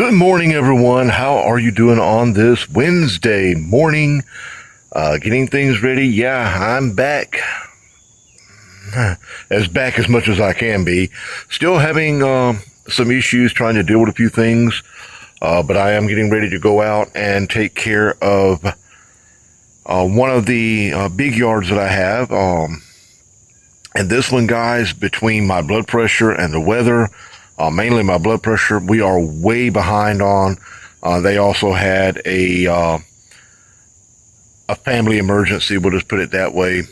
Good morning, everyone. How are you doing on this Wednesday morning? Getting things ready. Yeah, I'm back. Back as much as I can be. Still having some issues trying to deal with a few things, but I am getting ready to go out and take care of one of the big yards that I have. And this one, guys, between my blood pressure and the weather, mainly my blood pressure, we are way behind on. They also had a family emergency, we'll just put it that way,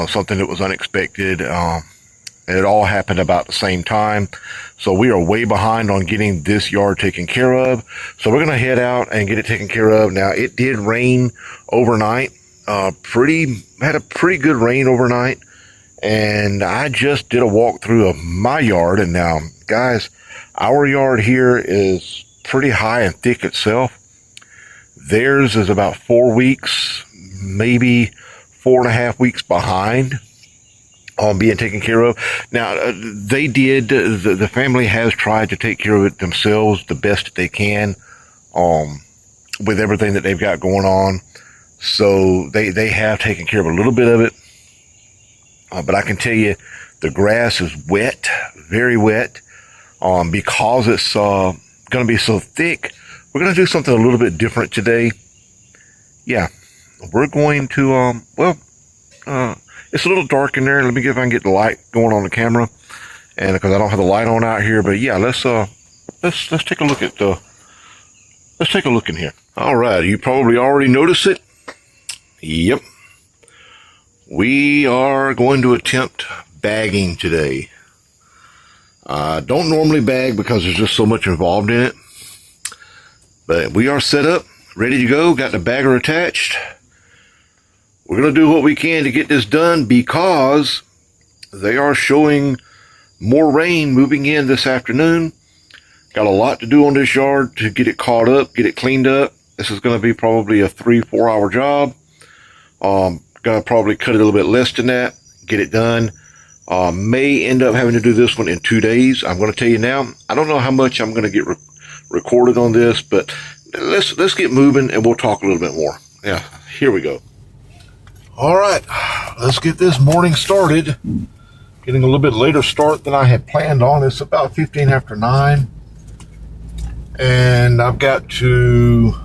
something that was unexpected. It all happened about the same time. So we are way behind on getting this yard taken care of. So we're going to head out and get it taken care of. Now, it did rain overnight. Had a pretty good rain overnight. And I just did a walkthrough of my yard. And now, guys, our yard here is pretty high and thick itself. Theirs is about 4 weeks, maybe 4.5 weeks behind on being taken care of. Now, the family has tried to take care of it themselves the best that they can, with everything that they've got going on. So they have taken care of a little bit of it. But I can tell you, the grass is wet, very wet. Because it's going to be so thick, we're going to do something a little bit different today. Yeah, we're going to, it's a little dark in there. Let me see if I can get the light going on the camera, and because I don't have the light on out here. But yeah, let's take a look at let's take a look in here. All right, you probably already noticed it. Yep. We are going to attempt bagging today. Don't normally bag because there's just so much involved in it. But we are set up, ready to go, got the bagger attached. We're going to do what we can to get this done because they are showing more rain moving in this afternoon. Got a lot to do on this yard to get it caught up, get it cleaned up. This is going to be probably a 3-4 hour job. Gonna probably cut it a little bit less than that, get it done. May end up having to do this one in 2 days. I'm going to tell you now, I don't know how much I'm going to get recorded on this, but let's get moving and we'll talk a little bit more. Yeah, here we go. All right, let's get this morning started. Getting a little bit later start than I had planned on. It's about 15 after 9. And I've got to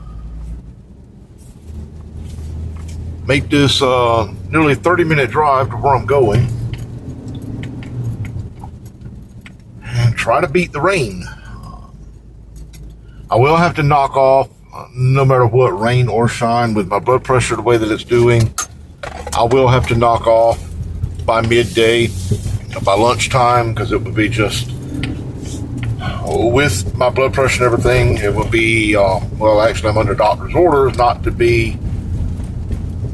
make this nearly 30-minute drive to where I'm going and try to beat the rain. I will have to knock off, no matter what, rain or shine, with my blood pressure the way that it's doing. I will have to knock off by midday, by lunchtime, because it would be just, with my blood pressure and everything, it would be, well, actually I'm under doctor's orders not to be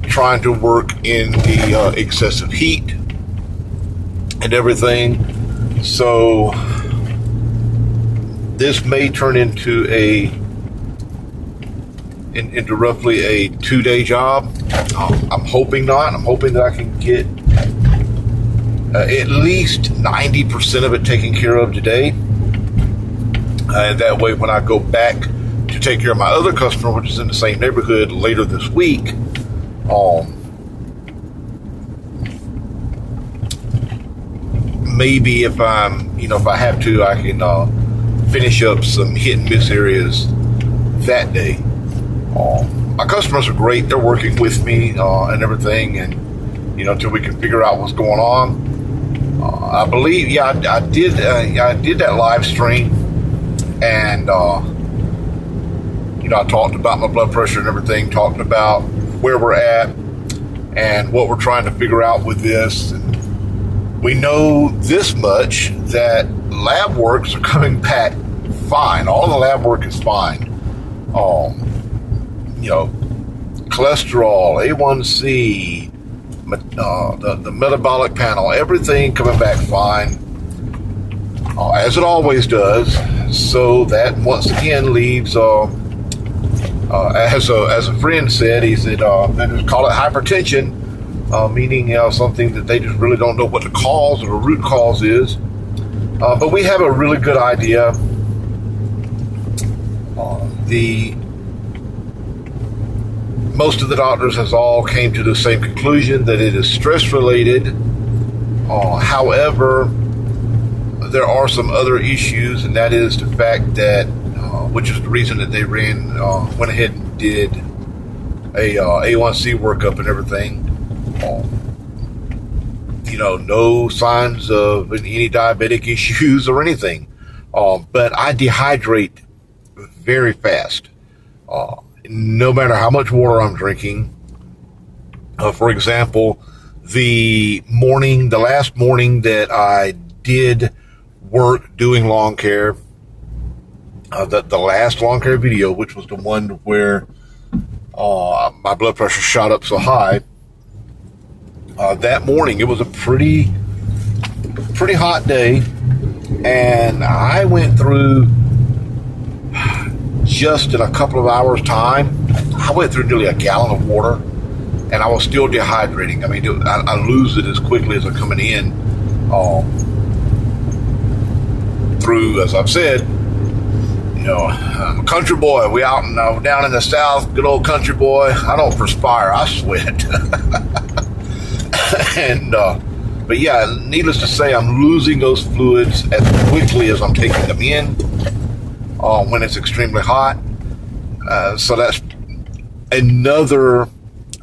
trying to work in the excessive heat and everything. So this may turn into roughly a 2-day job. I'm hoping not. I'm hoping that I can get at least 90% of it taken care of today. And that way, when I go back to take care of my other customer, which is in the same neighborhood later this week, maybe if I have to, I can finish up some hit and miss areas that day. My customers are great. They're working with me and everything, and until we can figure out what's going on. I believe, yeah, I did that live stream, and I talked about my blood pressure and everything, talking about where we're at and what we're trying to figure out with this. And we know this much, that lab works are coming back fine. All the lab work is fine. Cholesterol, A1C, the metabolic panel, everything coming back fine, as it always does. So that once again leaves, as a friend said, he said, they just call it hypertension, meaning something that they just really don't know what the cause or the root cause is. But we have a really good idea The most of the doctors has all came to the same conclusion that it is stress related. However, there are some other issues, and that is the fact that, which is the reason that they went ahead and did a A1C workup and everything. No signs of any diabetic issues or anything. But I dehydrate very fast. No matter how much water I'm drinking. For example, the last morning that I did work doing lawn care, the last lawn care video, which was the one where my blood pressure shot up so high, that morning it was a pretty hot day, and I went through, just in a couple of hours time, I went through nearly a gallon of water, and I was still dehydrating. I mean, I lose it as quickly as I'm coming in. Through, as I've said, I'm a country boy. We out and down in the South, good old country boy. I don't perspire, I sweat. But yeah, needless to say, I'm losing those fluids as quickly as I'm taking them in when it's extremely hot. So that's another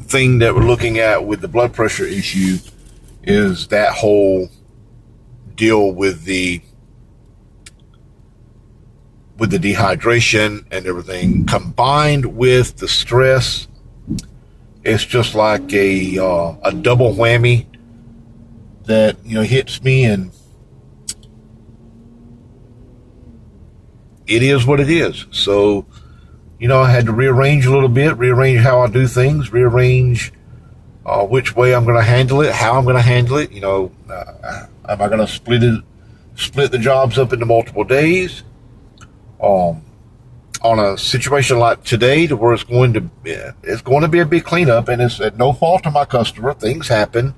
thing that we're looking at with the blood pressure issue, is that whole deal with the dehydration and everything, combined with the stress. It's just like a double whammy that hits me, and it is what it is. So I had to rearrange a little bit, rearrange how I do things, rearrange which way I'm going to handle it, how I'm going to handle it. Am I going to split the jobs up into multiple days? On a situation like today, to where it's going to be a big cleanup, and it's at no fault of my customer. Things happen.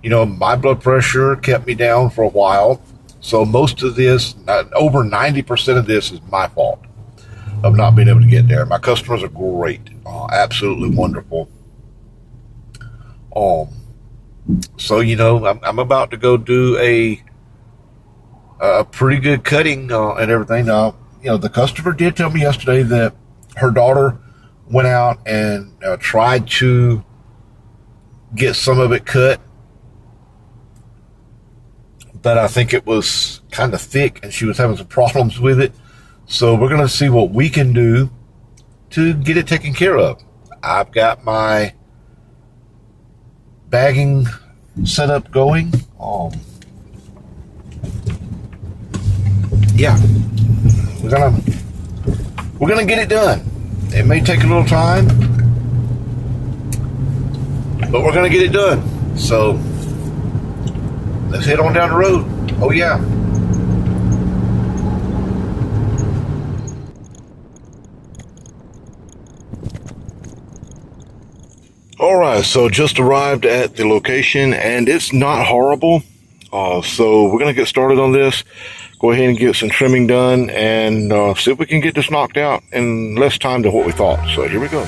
My blood pressure kept me down for a while, so most of this, over 90% of this, is my fault of not being able to get there. My customers are great, absolutely wonderful. So I'm about to go do a pretty good cutting and everything. Now, the customer did tell me yesterday that her daughter went out and tried to get some of it cut, but I think it was kind of thick and she was having some problems with it. So we're going to see what we can do to get it taken care of. I've got my bagging setup going. Yeah. We're gonna get it done. It may take a little time, but we're gonna get it done. So let's head on down the road. Oh yeah. All right, so just arrived at the location, and it's not horrible. So we're gonna get started on this. Go ahead and get some trimming done, and see if we can get this knocked out in less time than what we thought. So here we go.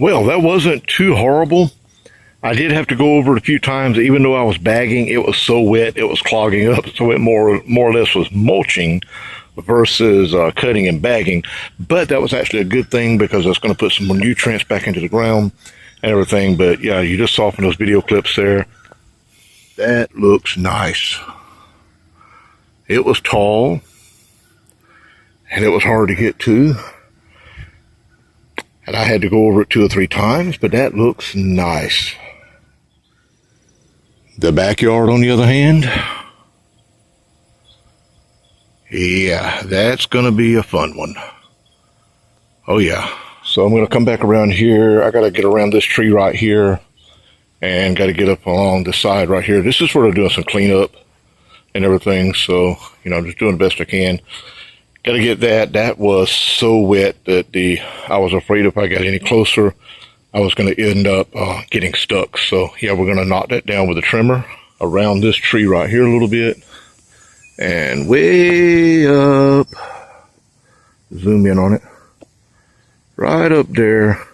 Well, that wasn't too horrible. I did have to go over it a few times. Even though I was bagging, it was so wet, it was clogging up. So it more or less was mulching versus cutting and bagging. But that was actually a good thing because it's going to put some more nutrients back into the ground and everything. But yeah, you just saw from those video clips there. That looks nice. It was tall and it was hard to get to. And I had to go over it 2 or 3 times, but that looks nice. The backyard, on the other hand, yeah, that's going to be a fun one. Oh, yeah. So I'm going to come back around here. I got to get around this tree right here and got to get up along the side right here. This is where they're doing some cleanup and everything. So, you know, I'm just doing the best I can. Got to get that. That was so wet that I was afraid if I got any closer, I was going to end up getting stuck. So yeah, we're going to knock that down with a trimmer around this tree right here a little bit. And way up, zoom in on it, right up there,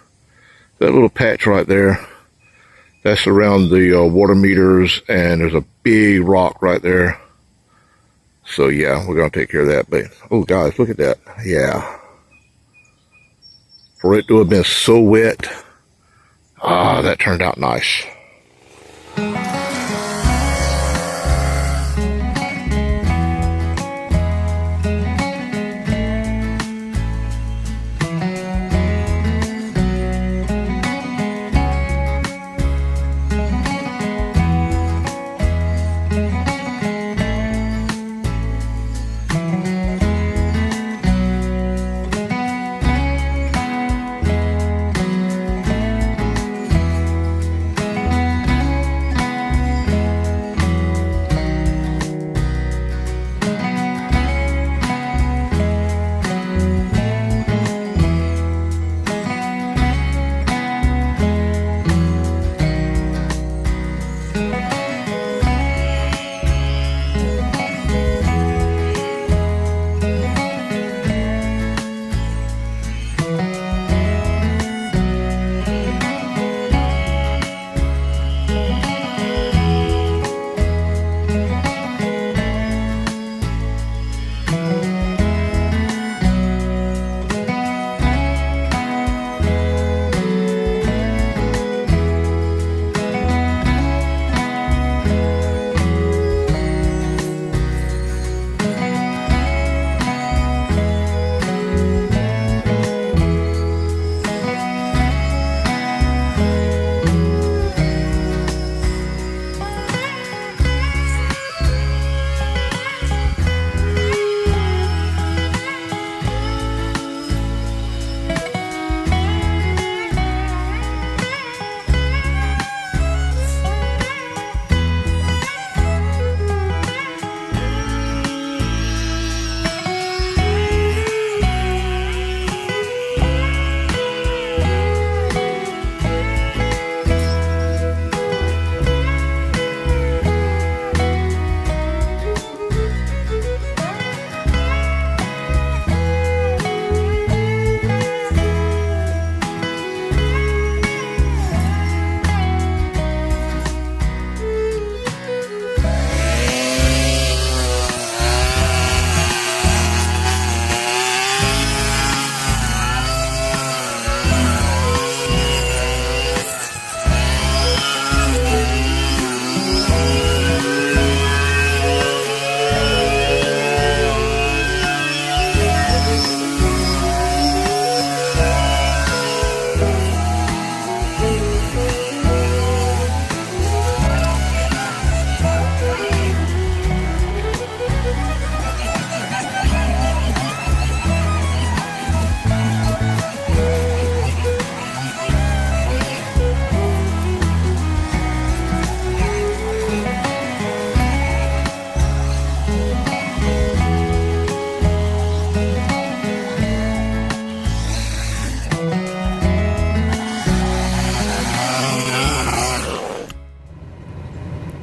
that little patch right there, that's around the water meters, and there's a big rock right there. So yeah, we're going to take care of that. But oh guys, look at that. Yeah, for it to have been so wet, that turned out nice.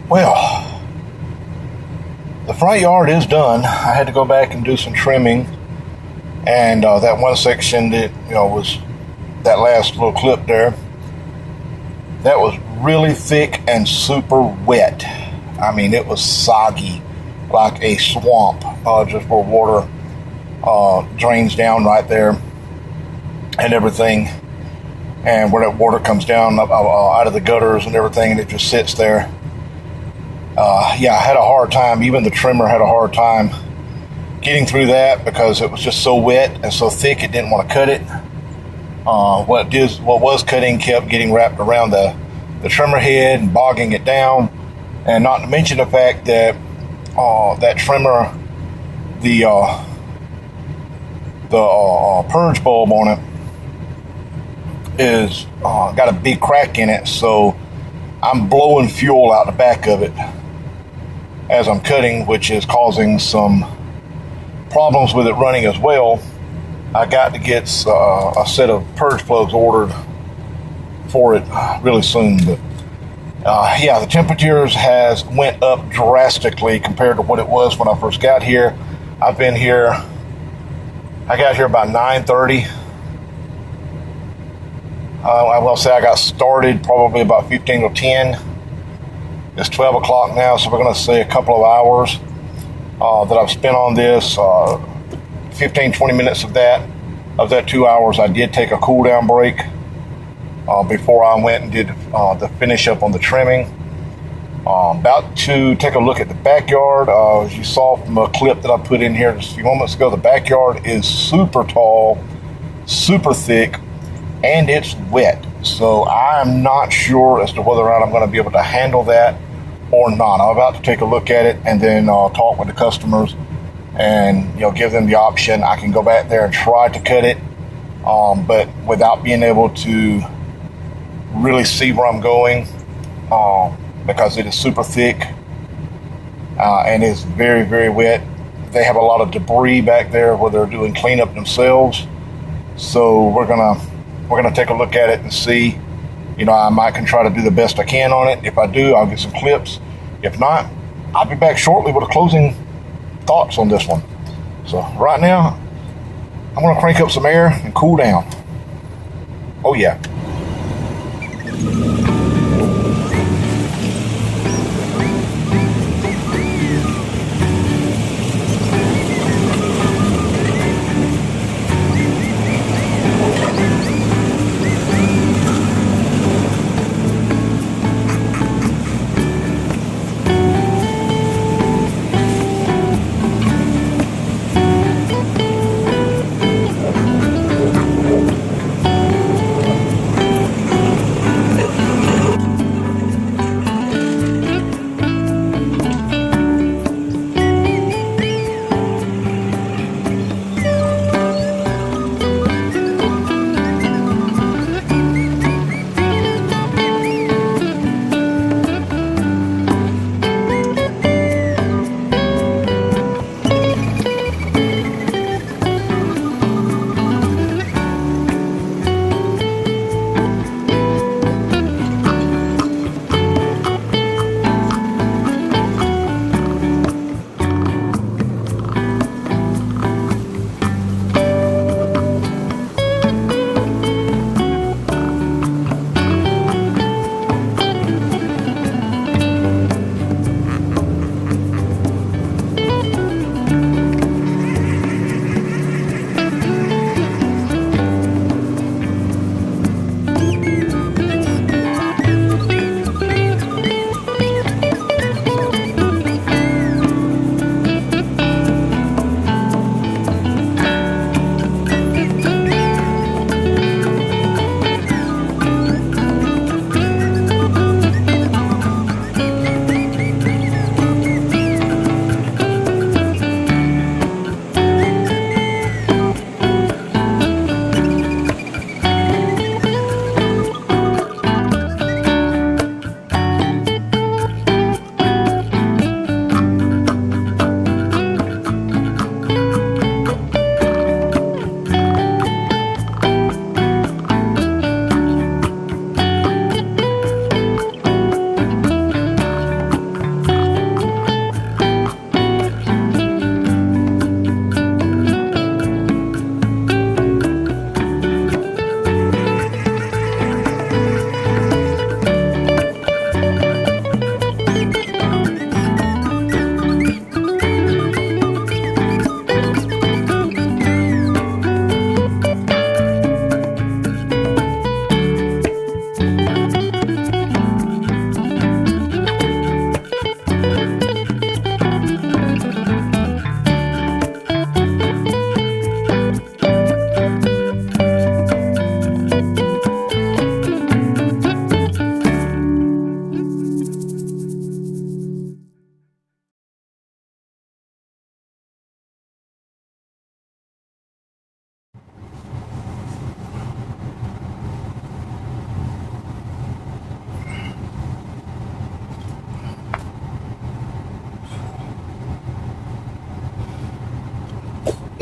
Well, the front yard is done. I had to go back and do some trimming, and that one section that was that last little clip there, that was really thick and super wet. I mean, it was soggy like a swamp, just where water drains down right there and everything, and where that water comes down out of the gutters and everything, and it just sits there. Yeah, I had a hard time. Even the trimmer had a hard time getting through that because it was just so wet and so thick it didn't want to cut it. What was cutting kept getting wrapped around the trimmer head and bogging it down, and not to mention the fact that that trimmer, the purge bulb on it is got a big crack in it, so I'm blowing fuel out the back of it as I'm cutting, which is causing some problems with it running as well. I got to get a set of purge plugs ordered for it really soon, but yeah, the temperatures has went up drastically compared to what it was when I first got here. I got here about 9:30. I will say I got started probably about 15 to 10. It's 12 o'clock now, so we're going to say a couple of hours that I've spent on this. 15-20 minutes of that 2 hours, I did take a cool down break before I went and did the finish up on the trimming. About to take a look at the backyard. As you saw from a clip that I put in here just a few moments ago, the backyard is super tall, super thick, and it's wet. So I'm not sure as to whether or not I'm going to be able to handle that or not. I'm about to take a look at it and then talk with the customers and give them the option. I can go back there and try to cut it, but without being able to really see where I'm going, because it is super thick and it's very, very wet. They have a lot of debris back there where they're doing cleanup themselves. So we're gonna take a look at it and see. I might can try to do the best I can on it. If I do, I'll get some clips. If not, I'll be back shortly with a closing thoughts on this one. So right now, I'm gonna crank up some air and cool down. Oh yeah.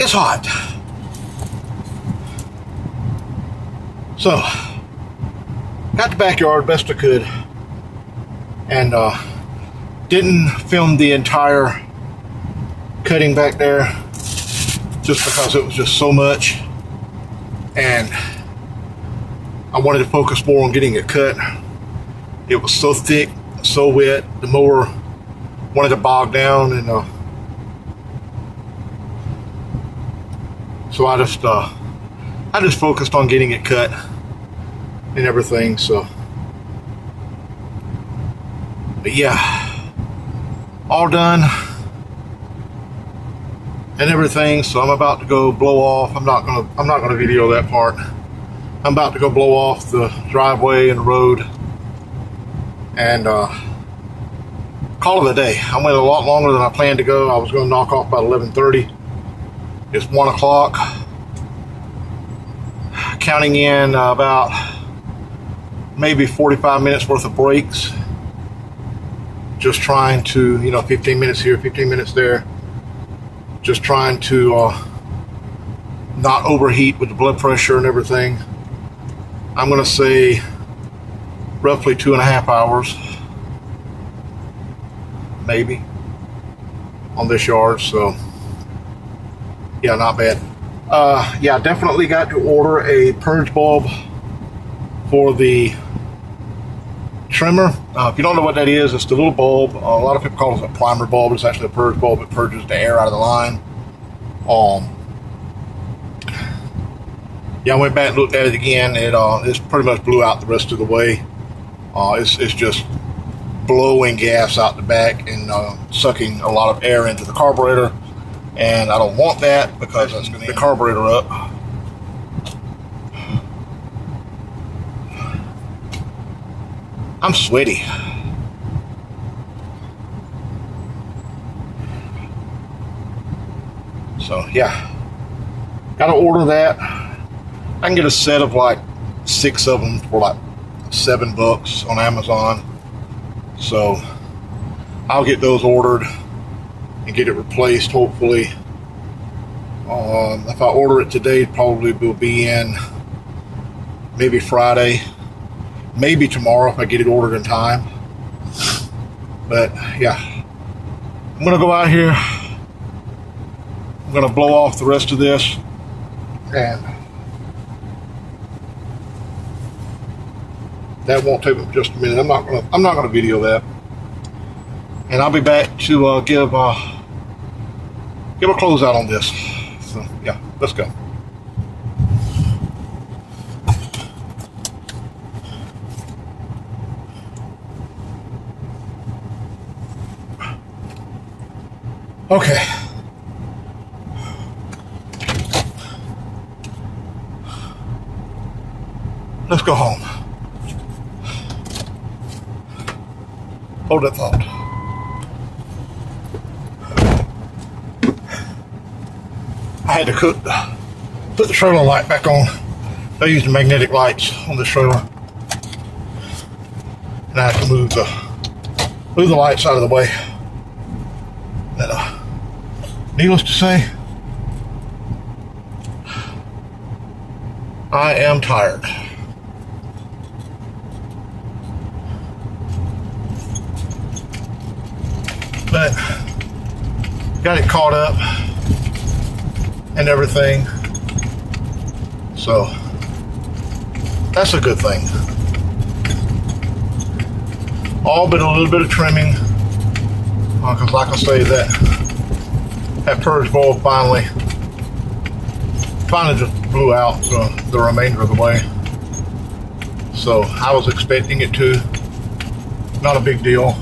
It's hot. So, got the backyard best I could, and didn't film the entire cutting back there just because it was just so much, and I wanted to focus more on getting it cut. It was so thick, so wet, the mower wanted to bog down, and so I just focused on getting it cut and everything. So, but yeah, all done and everything. So I'm about to go blow off. I'm not gonna video that part. I'm about to go blow off the driveway and the road and call it a day. I went a lot longer than I planned to go. I was going to knock off about 11:30. It's 1 o'clock. Counting in about maybe 45 minutes worth of breaks. Just trying to, 15 minutes here, 15 minutes there. Just trying to not overheat with the blood pressure and everything. I'm going to say roughly 2.5 hours, maybe, on this yard. So, yeah, not bad. Yeah, definitely got to order a purge bulb for the trimmer. If you don't know what that is, it's the little bulb. A lot of people call it a primer bulb. It's actually a purge bulb. It purges the air out of the line. Yeah, I went back and looked at it again. It's pretty much blew out the rest of the way. It's just blowing gas out the back and sucking a lot of air into the carburetor. And I don't want that because that's going to get the carburetor up. I'm sweaty. So yeah, gotta order that. I can get a set of like 6 of them for like $7 on Amazon. So I'll get those ordered and get it replaced, hopefully. If I order it today, it probably will be in maybe Friday, maybe tomorrow if I get it ordered in time. But yeah, I'm gonna go out here. I'm gonna blow off the rest of this, and that won't take me just a minute. I'm not gonna video that, and I'll be back to give a closeout on this. So yeah, let's go. Okay. Let's go home. Hold that thought. I had to put the trailer light back on. I used the magnetic lights on this trailer, and I have to move the lights out of the way. And needless to say, I am tired. But got it caught up and everything, so that's a good thing. All but a little bit of trimming, because like I say, that purge bulb finally just blew out the remainder of the way. So I was expecting it to. Not a big deal.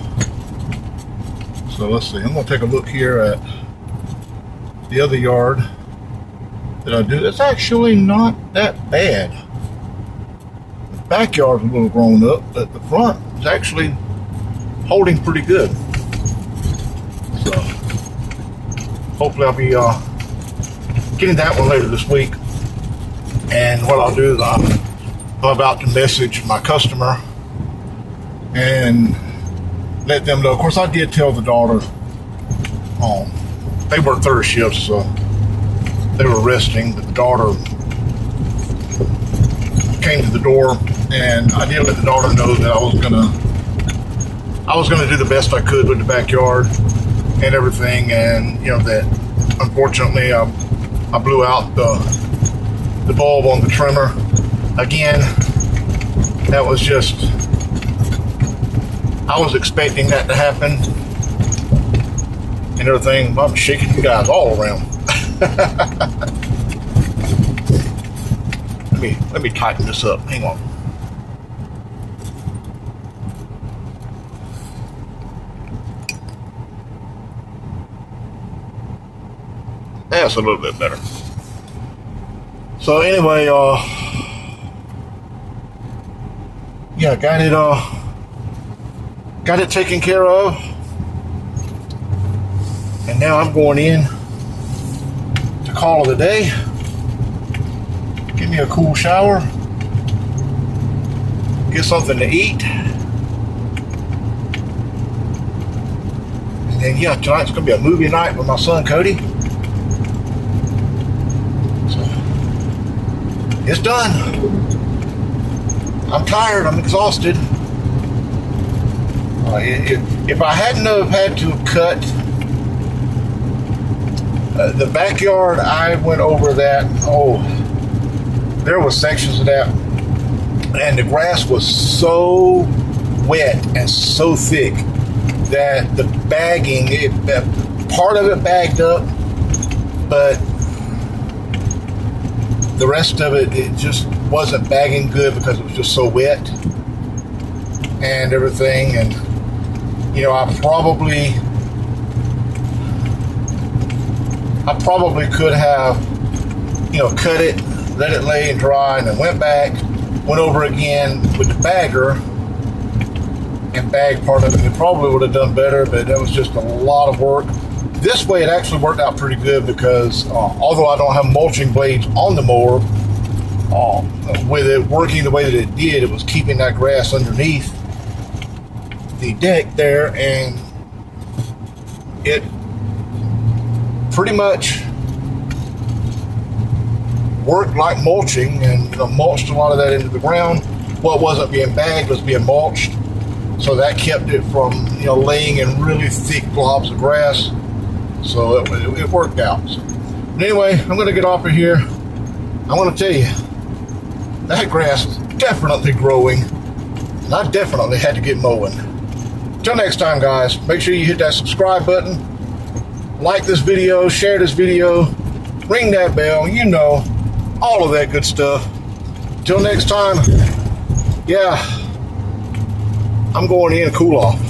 So let's see. I'm going to take a look here at the other yard that I do. It's actually not that bad. The backyard's a little grown up, but the front is actually holding pretty good. So hopefully I'll be getting that one later this week. And what I'll do is I'm about to message my customer and let them know. Of course, I did tell the daughter, they work third shifts, so they were resting, but the daughter came to the door, and I did let the daughter know that I was gonna do the best I could with the backyard and everything, and that unfortunately I blew out the bulb on the trimmer again. That was just, I was expecting that to happen and everything. I'm shaking you guys all around. Let me tighten this up. Hang on. That's a little bit better. So anyway, yeah, got it taken care of, and now I'm going in to call it a day. Get me a cool shower, get something to eat, and then tonight's gonna be a movie night with my son Cody. So it's done. I'm tired. I'm exhausted. If I hadn't have had to cut the backyard, I went over that. There was sections of that, and the grass was so wet and so thick that the bagging, part of it bagged up, but the rest of it just wasn't bagging good because it was just so wet and everything. And I probably could have cut it, let it lay and dry, and then went over again with the bagger and bagged part of it. It probably would have done better, but that was just a lot of work. This way it actually worked out pretty good because although I don't have mulching blades on the mower, with it working the way that it did, it was keeping that grass underneath the deck there, and it pretty much worked like mulching, and mulched a lot of that into the ground. What wasn't being bagged was being mulched, so that kept it from laying in really thick globs of grass. So it worked out. But anyway, I'm going to get off of here. I want to tell you, that grass is definitely growing, and I definitely had to get mowing. Till next time, guys, make sure you hit that subscribe button, like this video, share this video, ring that bell, all of that good stuff. Till next time, I'm going in to cool off.